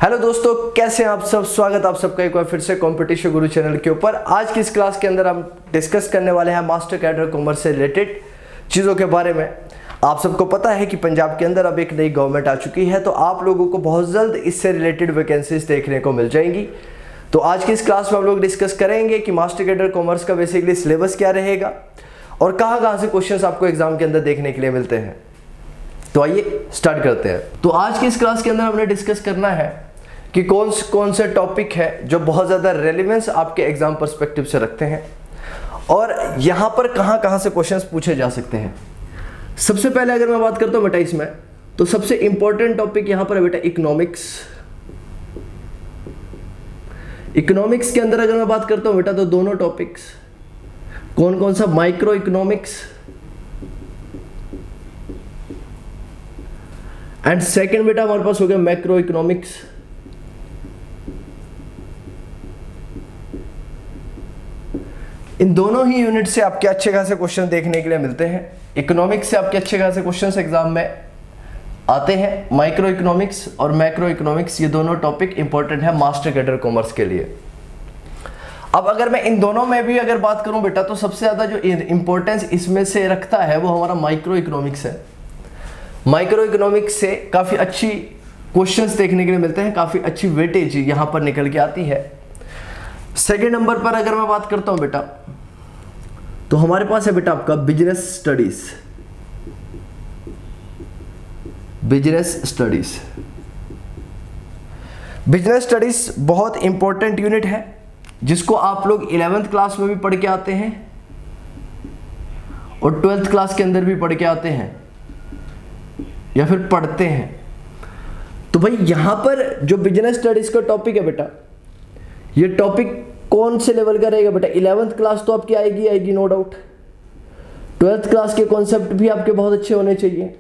Hello दोस्तों, कैसे हैं आप सब। स्वागत आप सबका एक बार फिर से कंपटीशन गुरु चैनल के ऊपर। आज की इस क्लास के अंदर हम डिस्कस करने वाले हैं मास्टर कैडर कॉमर्स से रिलेटेड चीज़ों के बारे में। आप सबको पता है कि पंजाब के अंदर अब एक नई गवर्नमेंट आ चुकी है, तो आप लोगों को बहुत जल्द इससे रिलेटेड वैकेंसीज देखने को मिल जाएंगी। तो आज की इस क्लास में हम लोग डिस्कस करेंगे कि मास्टर कैडर कॉमर्स का बेसिकली सिलेबस क्या रहेगा और कहाँ से क्वेश्चन आपको एग्जाम के अंदर देखने के लिए मिलते हैं। तो आइए स्टार्ट करते हैं। तो आज की इस क्लास के अंदर हमने डिस्कस करना है कि कौन से टॉपिक है जो बहुत ज़्यादा रेलेवेंस आपके एग्जाम पर्सपेक्टिव से रखते हैं और यहाँ पर कहाँ से क्वेश्चंस पूछे जा सकते हैं। सबसे पहले अगर मैं बात करता हूँ बेटा इसमें, तो सबसे इंपॉर्टेंट टॉपिक यहाँ पर है बेटा इकोनॉमिक्स। इकोनॉमिक्स के अंदर अगर मैं बात करता हूँ बेटा, तो दोनों टॉपिक्स कौन सा, माइक्रो इकोनॉमिक्स एंड सेकंड बेटा हमारे पास हो गया मैक्रो इकोनॉमिक्स। इन दोनों ही यूनिट से आपके अच्छे खासे क्वेश्चन देखने के लिए मिलते हैं। इकोनॉमिक्स से आपके अच्छे खासे क्वेश्चंस एग्जाम में आते हैं। माइक्रो इकोनॉमिक्स और मैक्रो इकोनॉमिक्स, ये दोनों टॉपिक इंपॉर्टेंट है मास्टर कैडर कॉमर्स के लिए। अब अगर मैं इन दोनों में भी अगर बात करूं बेटा, तो सबसे ज्यादा जो इंपॉर्टेंस इसमें से रखता है वो हमारा माइक्रो इकोनॉमिक्स है। माइक्रो इकोनॉमिक्स से काफी अच्छी क्वेश्चंस देखने के लिए मिलते हैं, काफी अच्छी वेटेज यहां पर निकल के आती है। सेकेंड नंबर पर अगर मैं बात करता हूं बेटा, तो हमारे पास है बेटा आपका बिजनेस स्टडीज। बिजनेस स्टडीज बहुत इंपॉर्टेंट यूनिट है, जिसको आप लोग 11th क्लास में भी पढ़ के आते हैं और 12th क्लास के अंदर भी पढ़ के आते हैं या फिर पढ़ते हैं। तो भाई यहां पर जो बिजनेस स्टडीज का टॉपिक है बेटा, ये टॉपिक कौन से लेवल का रहेगा बेटा। 11th क्लास तो आपकी आएगी नो डाउट। 12th क्लास के कॉन्सेप्ट भी आपके बहुत अच्छे होने चाहिए,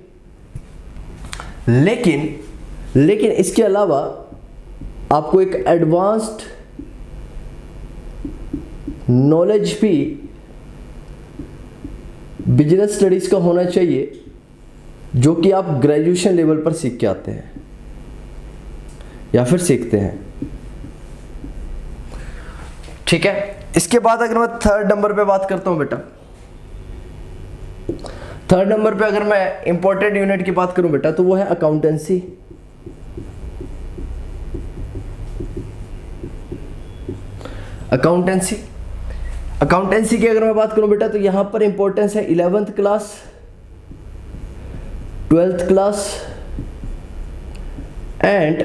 लेकिन इसके अलावा आपको एक एडवांस्ड नॉलेज भी बिजनेस स्टडीज का होना चाहिए, जो कि आप ग्रेजुएशन लेवल पर सीख के आते हैं या फिर सीखते हैं। ठीक है। इसके बाद अगर मैं थर्ड नंबर पे बात करता हूं बेटा, थर्ड नंबर पे अगर मैं इंपॉर्टेंट यूनिट की बात करूं बेटा, तो वो है अकाउंटेंसी। अकाउंटेंसी की अगर मैं बात करूं बेटा, तो यहां पर इंपॉर्टेंस है 11th class, 12th class and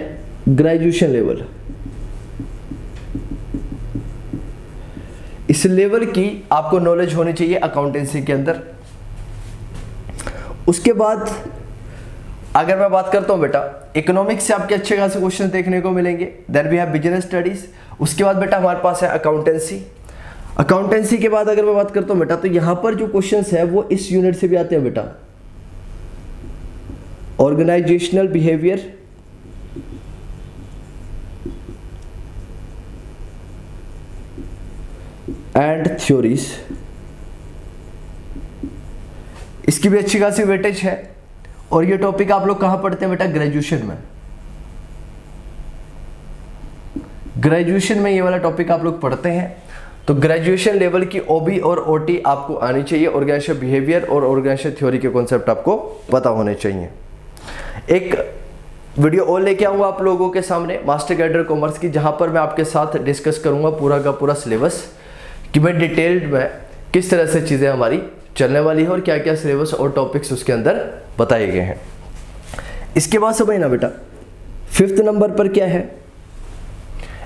graduation level. इस लेवल की आपको नॉलेज होनी चाहिए अकाउंटेंसी के अंदर। उसके बाद अगर मैं बात करता हूं बेटा, इकोनॉमिक्स से आपके अच्छे खासे क्वेश्चन देखने को मिलेंगे। Then we have business studies. उसके बाद बेटा हमारे पास है अकाउंटेंसी के बाद अगर मैं बात करता हूं बेटा, तो यहां पर जो क्वेश्चंस है वो इस यूनिट से भी आते हैं बेटा। ऑर्गेनाइजेशनल बिहेवियर, एंड थ्योरीज, इसकी भी अच्छी खासी वेटेज है। और ये टॉपिक आप लोग कहां पढ़ते हैं बेटा, ग्रेजुएशन में। ग्रेजुएशन में ये वाला टॉपिक आप लोग पढ़ते हैं। तो ग्रेजुएशन लेवल की ओबी और ओटी आपको आनी चाहिए। ऑर्गेनाइजेशन बिहेवियर और ऑर्गेनाइजेशन थ्योरी के कॉन्सेप्ट आपको पता होने चाहिए। एक वीडियो और लेके आऊंगा आप लोगों के सामने मास्टर कैडर कॉमर्स की, जहां पर मैं आपके साथ डिस्कस करूंगा पूरा का पूरा सिलेबस, कि मैं डिटेल्ड में किस तरह से चीज़ें हमारी चलने वाली है और क्या क्या सिलेबस और टॉपिक्स उसके अंदर बताए गए हैं। इसके बाद समझना बेटा, 5th नंबर पर क्या है,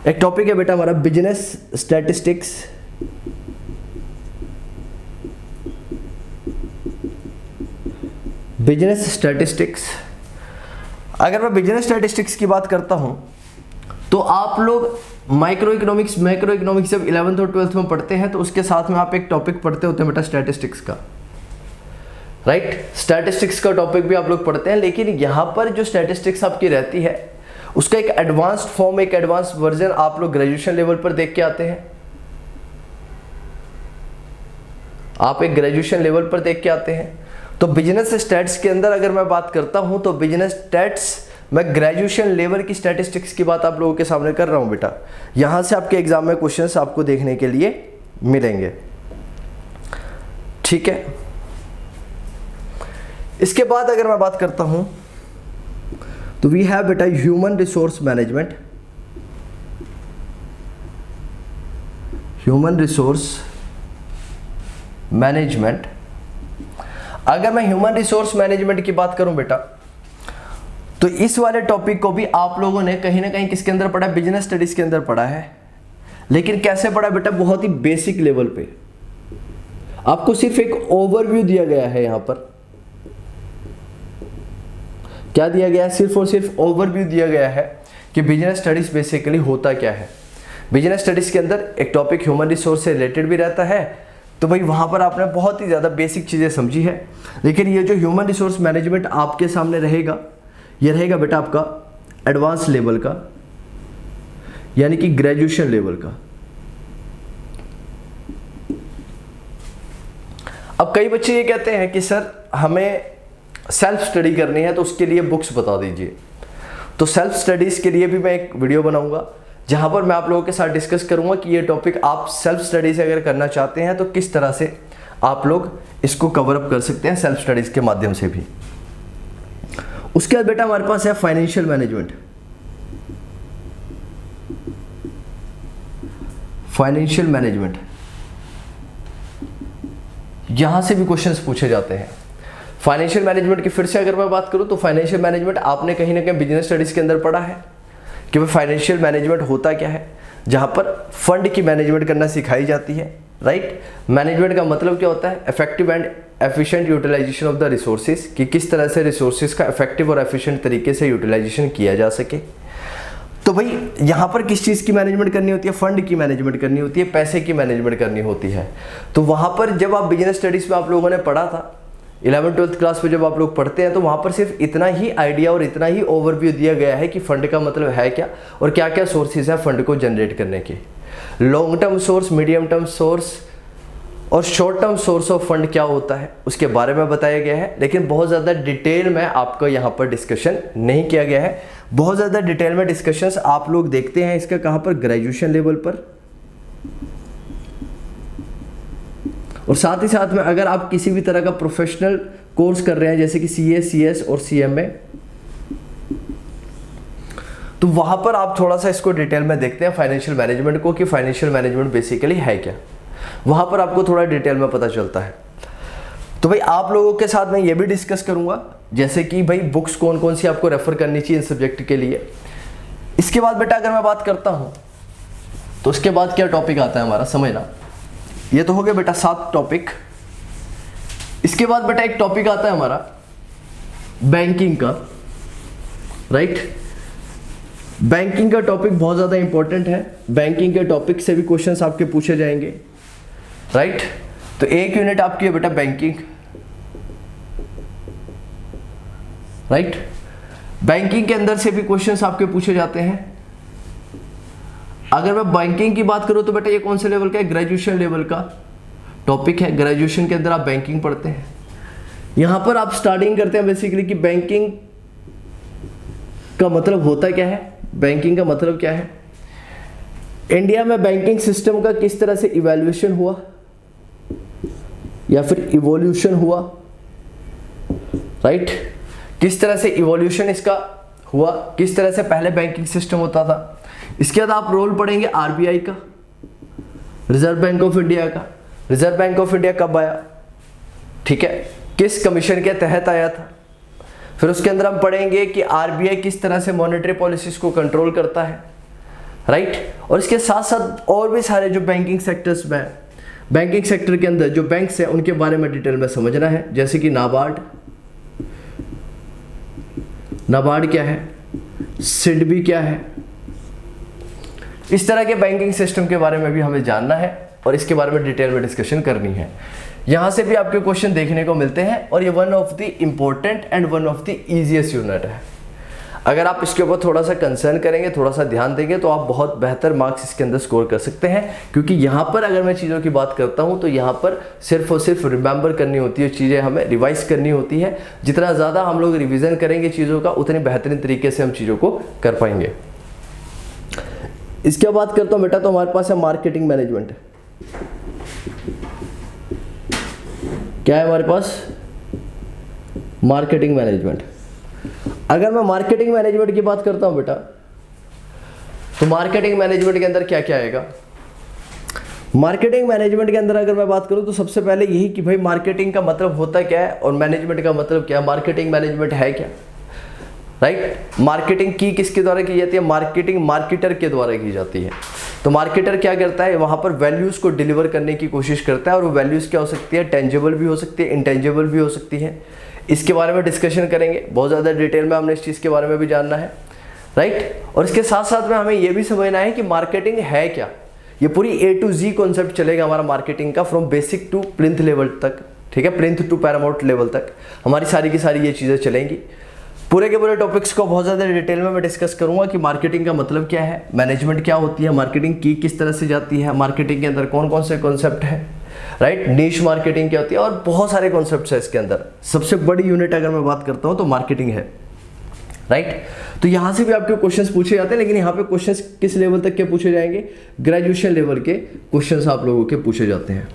एक टॉपिक है बेटा हमारा बिजनेस स्टैटिस्टिक्स। अगर मैं बिजनेस स्टैटिस्टिक्स की बात करता हूं, तो आप लोग माइक्रो इकोनॉमिक्स, मैक्रो इकोनॉमिक्स जब 11th और 12th में पढ़ते हैं, तो उसके साथ में आप एक टॉपिक पढ़ते होते हैं बेटा स्टैटिस्टिक्स का, राइट। स्टैटिस्टिक्स का टॉपिक भी आप लोग पढ़ते हैं, लेकिन यहां पर जो स्टैटिस्टिक्स आपकी रहती है उसका एक एडवांस्ड फॉर्म, एक एडवांस वर्जन आप लोग ग्रेजुएशन लेवल पर देख के आते हैं। आप एक ग्रेजुएशन लेवल पर देख के आते हैं। तो बिजनेस स्टैट्स के अंदर अगर मैं बात करता हूं, तो बिजनेस स्टैट्स मैं ग्रेजुएशन लेवल की स्टैटिस्टिक्स की बात आप लोगों के सामने कर रहा हूँ बेटा। यहाँ से आपके एग्जाम में क्वेश्चंस आपको देखने के लिए मिलेंगे, ठीक है। इसके बाद अगर मैं बात करता हूँ तो वी हैव बेटा human resource management. Human resource management, अगर मैं ह्यूमन रिसोर्स मैनेजमेंट की बात करूं बेटा, तो इस वाले टॉपिक को भी आप लोगों ने कहीं ना कहीं किसके अंदर पढ़ा है, बिजनेस स्टडीज के अंदर पढ़ा है। लेकिन कैसे पढ़ा बेटा, बहुत ही बेसिक लेवल पे। आपको सिर्फ एक ओवरव्यू दिया गया है। यहां पर क्या दिया गया है, सिर्फ और सिर्फ ओवरव्यू दिया गया है कि बिजनेस स्टडीज बेसिकली होता क्या है। बिजनेस स्टडीज के अंदर एक टॉपिक ह्यूमन रिसोर्स से रिलेटेड भी रहता है, तो भाई वहाँ पर आपने बहुत ही ज़्यादा बेसिक चीज़ें समझी है। लेकिन ये जो ह्यूमन रिसोर्स मैनेजमेंट आपके सामने रहेगा, ये रहेगा बेटा आपका एडवांस लेवल का, यानी कि ग्रेजुएशन लेवल का। अब कई बच्चे ये कहते हैं कि सर हमें सेल्फ स्टडी करनी है तो उसके लिए बुक्स बता दीजिए। तो सेल्फ स्टडीज़ के लिए भी मैं एक वीडियो बनाऊंगा जहां पर मैं आप लोगों के साथ डिस्कस करूंगा कि ये टॉपिक आप सेल्फ स्टडी से अगर करना चाहते हैं तो किस तरह से आप लोग इसको कवर अप कर सकते हैं सेल्फ स्टडीज के माध्यम से भी। उसके बाद बेटा हमारे पास है फाइनेंशियल मैनेजमेंट। फाइनेंशियल मैनेजमेंट, यहां से भी क्वेश्चंस पूछे जाते हैं। फाइनेंशियल मैनेजमेंट की फिर से अगर मैं बात करूं तो फाइनेंशियल मैनेजमेंट आपने कहीं ना कहीं बिजनेस स्टडीज के अंदर पढ़ा है कि भाई फाइनेंशियल मैनेजमेंट होता क्या है, जहां पर फंड की मैनेजमेंट करना सिखाई जाती है, राइट। मैनेजमेंट का मतलब क्या होता है, effective and efficient utilization of the resources, कि किस तरह से रिसोर्सेज का इफेक्टिव और एफिशिएंट तरीके से यूटिलाइजेशन किया जा सके। तो भाई यहाँ पर किस चीज़ की मैनेजमेंट करनी होती है, फंड की मैनेजमेंट करनी होती है, पैसे की मैनेजमेंट करनी होती है। तो वहाँ पर जब आप बिजनेस स्टडीज़ में आप लोगों ने पढ़ा था 11th-12th क्लास में जब आप लोग पढ़ते हैं, तो वहाँ पर सिर्फ इतना ही आइडिया और इतना ही ओवरव्यू दिया गया है कि फंड का मतलब है क्या और क्या क्या सोर्सेज है फंड को जनरेट करने के। Long term source, medium term source और short term source of fund क्या होता है उसके बारे में बताया गया है। लेकिन बहुत ज़्यादा डिटेल में आपको यहाँ पर डिस्कशन नहीं किया गया है। बहुत ज़्यादा डिटेल में डिस्कशंस आप लोग देखते हैं इसका कहाँ पर, ग्रेजुएशन लेवल पर। और साथ ही साथ में अगर आप किसी भी तरह का प्रोफेशनल कोर्स कर रहे हैं जैसे कि CA, CS और CMA, तो वहां पर आप थोड़ा सा इसको डिटेल में देखते हैं फाइनेंशियल मैनेजमेंट को कि फाइनेंशियल मैनेजमेंट बेसिकली है क्या, वहां पर आपको थोड़ा डिटेल में पता चलता है। तो भाई आप लोगों के साथ मैं ये भी डिस्कस करूंगा जैसे कि भाई बुक्स कौन कौन सी आपको रेफर करनी चाहिए इन सब्जेक्ट के लिए। इसके बाद बेटा अगर मैं बात करता हूं तो उसके बाद क्या टॉपिक आता है हमारा, समझना। ये तो हो गया बेटा 7 टॉपिक। इसके बाद बेटा एक टॉपिक आता है हमारा बैंकिंग का, राइट। बैंकिंग का टॉपिक बहुत ज़्यादा इंपॉर्टेंट है। बैंकिंग के टॉपिक से भी क्वेश्चंस आपके पूछे जाएंगे, राइट। तो एक यूनिट आपकी है बेटा बैंकिंग, राइट। बैंकिंग के अंदर से भी क्वेश्चंस आपके पूछे जाते हैं। अगर मैं बैंकिंग की बात करूं तो बेटा ये कौन से लेवल का है, ग्रेजुएशन लेवल का टॉपिक है। ग्रेजुएशन के अंदर आप बैंकिंग पढ़ते हैं। यहां पर आप स्टार्टिंग करते हैं बेसिकली कि बैंकिंग का मतलब होता क्या है, बैंकिंग का मतलब क्या है, इंडिया में बैंकिंग सिस्टम का किस तरह से इवैल्यूएशन हुआ या फिर इवोल्यूशन हुआ, राइट। किस तरह से इवोल्यूशन इसका हुआ, किस तरह से पहले बैंकिंग सिस्टम होता था। इसके बाद आप रोल पढ़ेंगे RBI का, रिजर्व बैंक ऑफ इंडिया का। रिजर्व बैंक ऑफ इंडिया कब आया, ठीक है, किस कमीशन के तहत आया था। फिर उसके अंदर हम पढ़ेंगे कि RBI किस तरह से मॉनेटरी पॉलिसीज को कंट्रोल करता है, राइट। और इसके साथ साथ और भी सारे जो बैंकिंग सेक्टर्स में, बैंकिंग सेक्टर के अंदर जो बैंक्स हैं उनके बारे में डिटेल में समझना है, जैसे कि नाबार्ड क्या है, सिडबी क्या है। इस तरह के बैंकिंग सिस्टम के बारे में भी हमें जानना है और इसके बारे में डिटेल में डिस्कशन करनी है। यहां से भी आपके क्वेश्चन देखने को मिलते हैं और ये one of the important and one of the easiest unit है। अगर आप इसके ऊपर थोड़ा सा कंसर्न करेंगे, थोड़ा सा ध्यान देंगे, तो आप बहुत बेहतर मार्क्स इसके अंदर स्कोर कर सकते हैं। क्योंकि यहाँ पर अगर मैं चीज़ों की बात करता हूँ तो यहाँ पर सिर्फ और सिर्फ रिमेंबर करनी होती है, चीज़ें हमें रिवाइज करनी होती है। जितना ज़्यादा हम लोग रिविज़न करेंगे चीज़ों का, उतने बेहतरीन तरीके से हम चीज़ों को कर पाएंगे। इसके बाद करता हूँ बेटा, तो हमारे पास है मार्केटिंग मैनेजमेंट। क्या है हमारे पास? Marketing management. अगर मैं मार्केटिंग मैनेजमेंट की बात करता हूं बेटा, तो मार्केटिंग मैनेजमेंट के अंदर क्या क्या आएगा? मार्केटिंग मैनेजमेंट के अंदर अगर मैं बात करूं तो सबसे पहले यही कि भाई मार्केटिंग का मतलब होता क्या है और मैनेजमेंट का मतलब क्या है, मार्केटिंग मैनेजमेंट है क्या, राइट। मार्केटिंग की किसके द्वारा की जाती है? मार्केटिंग मार्केटर के द्वारा की जाती है। तो मार्केटर क्या करता है? वहाँ पर वैल्यूज़ को डिलीवर करने की कोशिश करता है, और वो वैल्यूज़ क्या हो सकती है? टेंजिबल भी हो सकती है, इंटेंजिबल भी हो सकती है। इसके बारे में डिस्कशन करेंगे, बहुत ज़्यादा डिटेल में हमने इस चीज़ के बारे में भी जानना है, राइट। और इसके साथ साथ में हमें ये भी समझना है कि मार्केटिंग है क्या। ये पूरी A to Z कॉन्सेप्ट चलेगा हमारा मार्केटिंग का, from basic to plinth level तक, ठीक है, प्लिंथ टू पैरामाउंट लेवल तक हमारी सारी की सारी ये चीज़ें चलेंगी। पूरे के पूरे टॉपिक्स को बहुत ज़्यादा डिटेल में मैं डिस्कस करूंगा कि मार्केटिंग का मतलब क्या है, मैनेजमेंट क्या होती है, मार्केटिंग की किस तरह से जाती है, मार्केटिंग के अंदर कौन कौन से कॉन्सेप्ट है, राइट, नीश मार्केटिंग क्या होती है, और बहुत सारे कॉन्सेप्ट्स है इसके अंदर। सबसे बड़ी यूनिट अगर मैं बात करता हूँ तो मार्केटिंग है, राइट। तो यहाँ से भी आपके क्वेश्चंस पूछे जाते हैं, लेकिन यहाँ पे क्वेश्चंस किस लेवल तक के पूछे जाएंगे? ग्रेजुएशन लेवल के क्वेश्चंस आप लोगों के पूछे जाते हैं।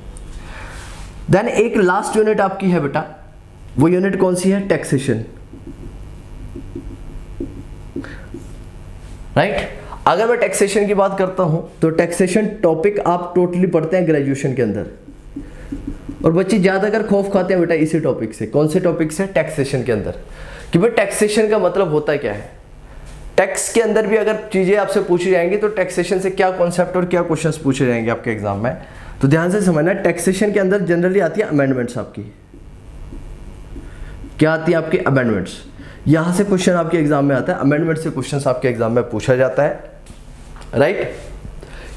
देन एक लास्ट यूनिट आपकी है बेटा, वो यूनिट कौन सी है? Taxation, right. अगर मैं टैक्सेशन की बात करता हूं तो टैक्सेशन टॉपिक आप टोटली पढ़ते हैं ग्रेजुएशन के अंदर, और बच्चे ज्यादातर खौफ खाते हैं बेटा इसी टॉपिक से। कौन से टॉपिक से? टैक्सेशन के अंदर, कि भाई टैक्सेशन का मतलब होता क्या है। टैक्स के अंदर भी अगर चीजें आपसे पूछी जाएंगी तो टैक्सेशन से क्या कॉन्सेप्ट और क्या क्वेश्चंस पूछे जाएंगे आपके एग्जाम में, तो ध्यान से समझना। टैक्सेशन के अंदर जनरली आती है अमेंडमेंट्स आपकी। क्या आती है आपकी? अमेंडमेंट्स। यहां से क्वेश्चन आपके एग्जाम में आता है, अमेंडमेंट से क्वेश्चन आपके एग्जाम में पूछा जाता है, राइट।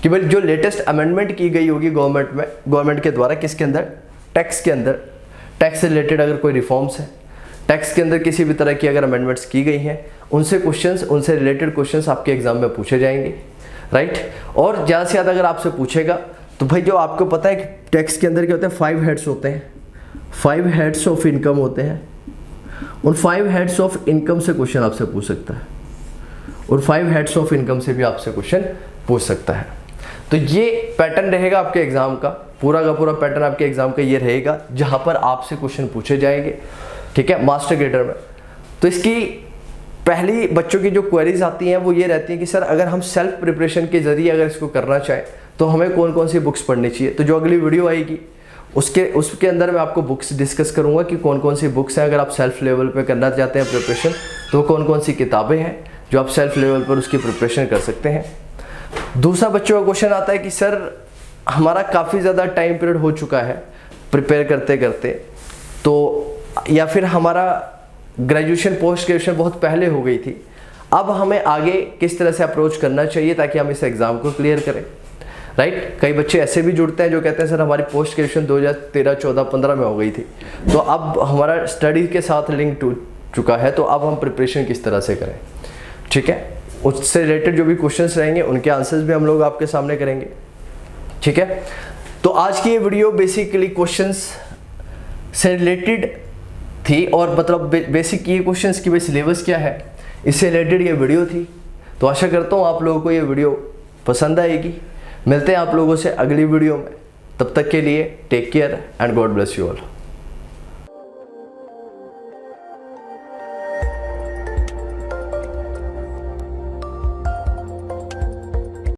कि भाई जो लेटेस्ट अमेंडमेंट की गई होगी गवर्नमेंट में, गवर्नमेंट के द्वारा, किसके अंदर? टैक्स के अंदर। टैक्स से रिलेटेड अगर कोई रिफॉर्म्स है, टैक्स के अंदर किसी भी तरह की अगर अमेंडमेंट्स की गई हैं, उनसे क्वेश्चंस, उनसे रिलेटेड क्वेश्चंस आपके एग्जाम में पूछे जाएंगे, राइट। और ज़्यादा से ज़्यादा अगर आपसे पूछेगा तो भाई जो आपको पता है कि टैक्स के अंदर क्या होता है? 5 हेड्स होते हैं, 5 हेड्स ऑफ इनकम होते हैं। उन 5 हेड्स ऑफ इनकम से क्वेश्चन आपसे पूछ सकता है, और 5 हेड्स ऑफ इनकम से भी आपसे क्वेश्चन पूछ सकता है। तो ये पैटर्न रहेगा आपके एग्जाम का, पूरा का पूरा पैटर्न आपके एग्जाम का ये रहेगा, जहां पर आपसे क्वेश्चन पूछे जाएंगे, ठीक है, मास्टर ग्रेडर में। तो इसकी पहली बच्चों की जो क्वेरीज आती हैं वो ये रहती है कि सर अगर हम सेल्फ प्रिपरेशन के जरिए अगर इसको करना चाहें तो हमें कौन कौन सी बुक्स पढ़नी चाहिए। तो जो अगली वीडियो आएगी उसके अंदर मैं आपको बुक्स डिस्कस करूंगा कि कौन कौन सी बुक्स हैं। अगर आप सेल्फ लेवल पे करना चाहते हैं प्रिपरेशन, तो कौन कौन सी किताबें हैं जो आप सेल्फ लेवल पर उसकी प्रिपरेशन कर सकते हैं। दूसरा बच्चों का क्वेश्चन आता है कि सर हमारा काफ़ी ज़्यादा टाइम पीरियड हो चुका है प्रिपेयर करते करते, तो या फिर हमारा ग्रेजुएशन पोस्ट ग्रेजुएशन बहुत पहले हो गई थी, अब हमें आगे किस तरह से अप्रोच करना चाहिए ताकि हम इस एग्ज़ाम को क्लियर करें, राइट। कई बच्चे ऐसे भी जुड़ते हैं जो कहते हैं सर हमारी पोस्ट ग्रेजुएशन 2013, 14, 15 में हो गई थी, तो अब हमारा स्टडी के साथ लिंक टूट चुका है, तो अब हम प्रिपरेशन किस तरह से करें, ठीक है। उससे रिलेटेड जो भी क्वेश्चंस रहेंगे उनके आंसर्स भी हम लोग आपके सामने करेंगे, ठीक है। तो आज की ये वीडियो बेसिकली क्वेश्चंस से रिलेटेड थी, और मतलब बेसिक ये क्वेश्चंस की सिलेबस क्या है इससे रिलेटेड ये वीडियो थी। तो आशा करता हूँ आप लोगों को ये वीडियो पसंद आएगी। मिलते हैं आप लोगों से अगली वीडियो में, तब तक के लिए take care and God bless you all.